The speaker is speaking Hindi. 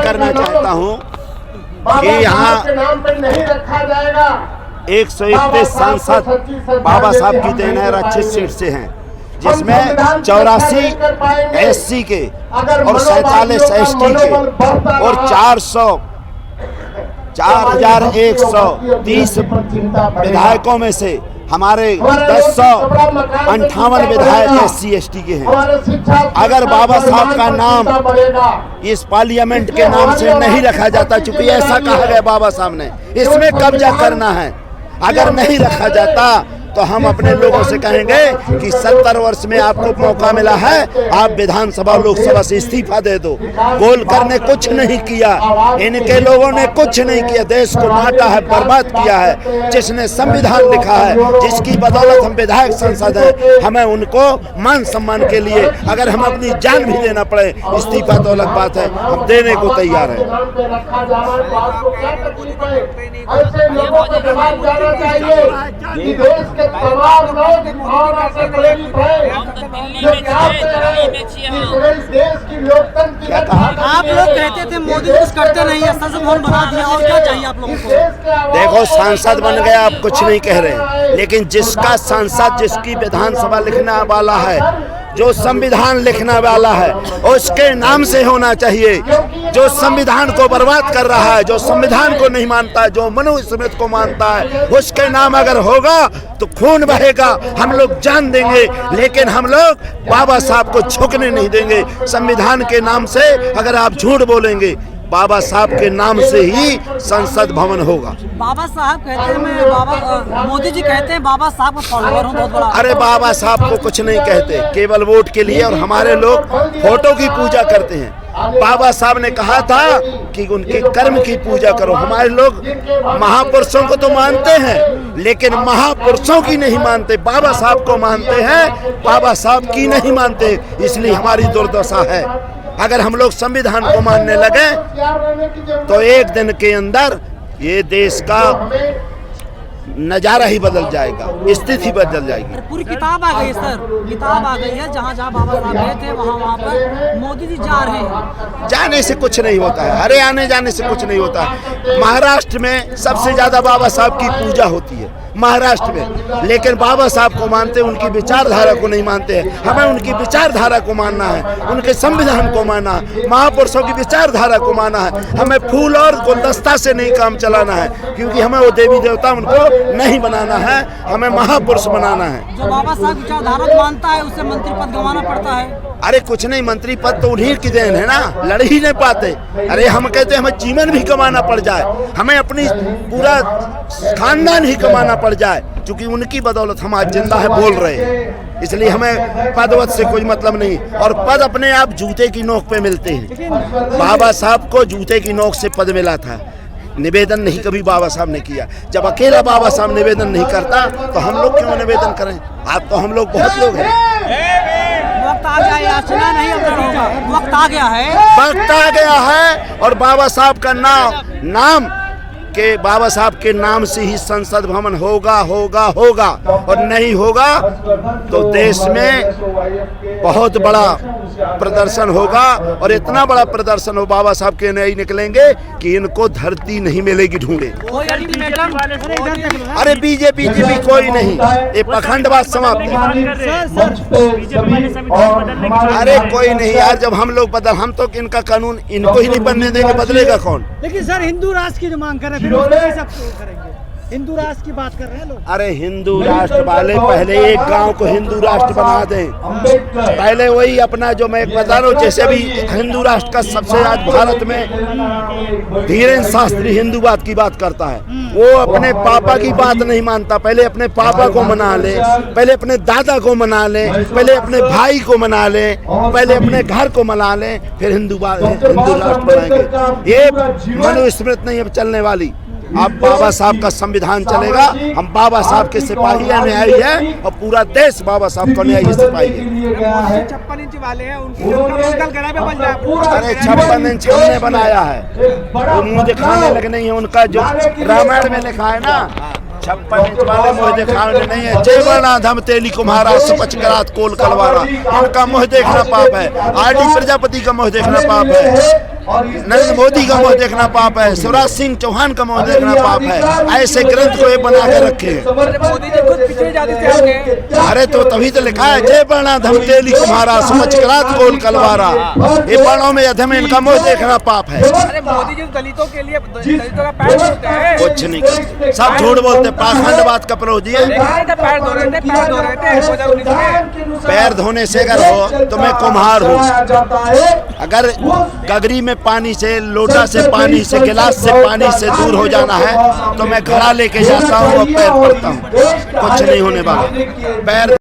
करना चाहता हूँ कि यहाँ 131 सांसद बाबा साहब की देन है, अच्छी सीट से हैं, जिसमें 84 SC के और 47 ST के और 4,130 विधायकों में से हमारे 1058 विधायक SC ST के हैं। अगर बाबा साहब का नाम इस पार्लियामेंट के नाम से नहीं रखा जाता, चूंकि ऐसा कहा गया बाबा साहब ने इसमें कब्जा करना है, अगर नहीं रखा जाता तो हम अपने लोगों से कहेंगे कि 70 वर्ष में आपको मौका मिला है, आप विधानसभा लोकसभा से इस्तीफा दे दो। गोलकर ने कुछ नहीं किया, इनके लोगों ने कुछ नहीं किया, देश को बांटा है, बर्बाद किया है। जिसने संविधान लिखा है, जिसकी बदौलत हम विधायक संसद हैं, हमें उनको मान सम्मान के लिए अगर हम अपनी जान भी देना पड़े, इस्तीफा तो अलग बात है, हम देने को तैयार हैं। तमाम लोग इस भावना से प्रेरित हैं जो चाहते हैं कि इस देश की लोकतंत्र की आप लोग कहते थे मोदी कुछ करते नहीं है, संसद भवन बना दिया, और क्या चाहिए आप लोगों को? देखो, सांसद बन गया, आप कुछ नहीं कह रहे, लेकिन जिसका सांसद, जिसकी विधानसभा लिखने वाला है, जो संविधान लिखने वाला है, उसके नाम से होना चाहिए। जो संविधान को बर्बाद कर रहा है, जो संविधान को नहीं मानता, जो मनुस्मृति को मानता है, उसके नाम अगर होगा तो खून बहेगा, हम लोग जान देंगे, लेकिन हम लोग बाबा साहब को झुकने नहीं देंगे। संविधान के नाम से अगर आप झूठ बोलेंगे, बाबा साहब के नाम से ही संसद भवन होगा। बाबा साहब कहते हैं, मैं बाबा मोदी जी कहते हैं बाबा साहब का फॉलोअर हूं बहुत बड़ा। अरे बाबा साहब को कुछ नहीं कहते, केवल वोट के लिए, और हमारे लोग फोटो की पूजा करते हैं। बाबा साहब ने कहा था कि उनके कर्म की पूजा करो। हमारे लोग महापुरुषों को तो मानते हैं, लेकिन महापुरुषों की नहीं मानते, बाबा साहब को मानते हैं, बाबा साहब की नहीं मानते, इसलिए हमारी दुर्दशा है। अगर हम लोग संविधान को मानने लगे तो एक दिन के अंदर ये देश का नजारा ही बदल जाएगा, स्थिति बदल जाएगी। पूरी किताब आ गई है सर, किताब आ गई है, जहाँ जहाँ बाबा साहब गए थे वहाँ पर मोदी जी जा रहे हैं। जाने से कुछ नहीं होता है, अरे आने जाने से कुछ नहीं होता है। महाराष्ट्र में सबसे ज्यादा बाबा साहब की पूजा होती है, महाराष्ट्र में, लेकिन बाबा साहब को मानते, उनकी विचारधारा को नहीं मानते हैं। हमें उनकी विचारधारा को मानना है, उनके संविधान को मानना है, महापुरुषों की विचारधारा को मानना है। हमें फूल और गुलदस्ता से नहीं काम चलाना है, क्योंकि हमें वो देवी देवता उनको नहीं बनाना है, हमें महापुरुष बनाना है। जो बाबा साहब विचारधारा को मानता है उसे मंत्री पद गंवाना पड़ता है। अरे कुछ नहीं, मंत्री पद तो उन्हीं की देन है ना, लड़ ही नहीं पाते। अरे हम कहते हैं हमें जीवन भी कमाना पड़ जाए, हमें अपनी पूरा खानदान ही कमाना पड़ जाए, क्योंकि उनकी बदौलत हम आज जिंदा है, बोल रहे हैं। इसलिए हमें पदवत से कोई मतलब नहीं, और पद अपने आप जूते की नोक पे मिलते हैं। बाबा साहब को जूते की नोक से पद मिला था, निवेदन नहीं कभी बाबा साहब ने किया। जब अकेला बाबा साहब निवेदन नहीं करता तो हम लोग क्यों निवेदन करें? आज तो हम लोग बहुत लोग हैं। वक्त आ गया है, चुनाव नहीं होगा, वक्त आ गया है, वक्त आ गया है, और बाबा साहब का नाम के बाबा साहब के नाम से ही संसद भवन होगा, होगा, होगा, और नहीं होगा तो देश में बहुत बड़ा प्रदर्शन होगा, और इतना बड़ा प्रदर्शन हो, बाबा साहब के नहीं निकलेंगे कि इनको धरती नहीं मिलेगी ढूंढे। अरे बीजेपी कोई नहीं, ये पखंडवाद समाप्त है। अरे कोई नहीं यार, जब हम लोग हम तो इनका कानून इनको ही नहीं बनने देंगे, बदलेगा कौन? लेकिन सर हिंदू राष्ट्र की जो मांग कर रहे हैं, फिर उसको सब करेंगे। हिंदू राष्ट्र की बात कर रहे हैं लोग। अरे हिंदू राष्ट्र वाले पहले एक गांव को हिंदू राष्ट्र बना दें, पहले वही अपना, जो मैं बता रहा हूँ, जैसे अभी हिंदू राष्ट्र का सबसे आज भारत में धीरेन्द्र शास्त्री हिंदूवाद की बात करता है, वो अपने पापा की बात नहीं मानता। पहले अपने पापा को मना ले, पहले अपने दादा को मना ले, पहले अपने भाई को मना ले, पहले अपने घर को मना ले, फिर हिंदू राष्ट्र बनाएंगे। ये मनुस्मृति नहीं अब चलने वाली। अब बाबा साहब का संविधान चलेगा, हम बाबा साहब के सिपाही हैं, न्यायी हैं, और पूरा देश बाबा साहब का न्यायी सिपाही है। 56 इंच वाले हैं, उनको अरे 56 इंच हमने बनाया है, वो मुँह दिखाने लगे नहीं है। उनका जो रामायण में लिखा है ना, 56 इंच वाले मुँह दिखाने नहीं है। जय वर्णाधम तेली कुम्हारा सपच करात कोल कलवारा, उनका मुँह देखना पाप है। आरडी प्रजापति का मुँह देखना पाप है। नरेंद्र मोदी का मुंह देखना पाप है, शिवराज सिंह चौहान का मुंह देखना पाप है। ऐसे ग्रंथ को ये बना के रखे हैं। मोदी जी खुद पिछड़ी जाति से आके अरे तो तभी तो लिखा है जय वर्णा धम तेली कुम्हारा समझ करात कोल कलवारा। ये वर्णों में अधम इनका मुंह देखना पाप है। अरे मोदी जी दलितों के लिए दलितों का पैर धोते हैं। कुछ नहीं करते, सब झूठ बोलते। पाखंडवाद का प्रयोग जी है। पैर धो रहे थे 2019 में। पैर धोने से अगर हो तो मैं कुम्हार हूँ। अगर गगरी में पानी से, लोटा से पानी से, गिलास से पानी से दूर हो जाना है तो मैं घड़ा लेके जाता हूँ और पैर पड़ता हूँ। कुछ नहीं होने वाला। पैर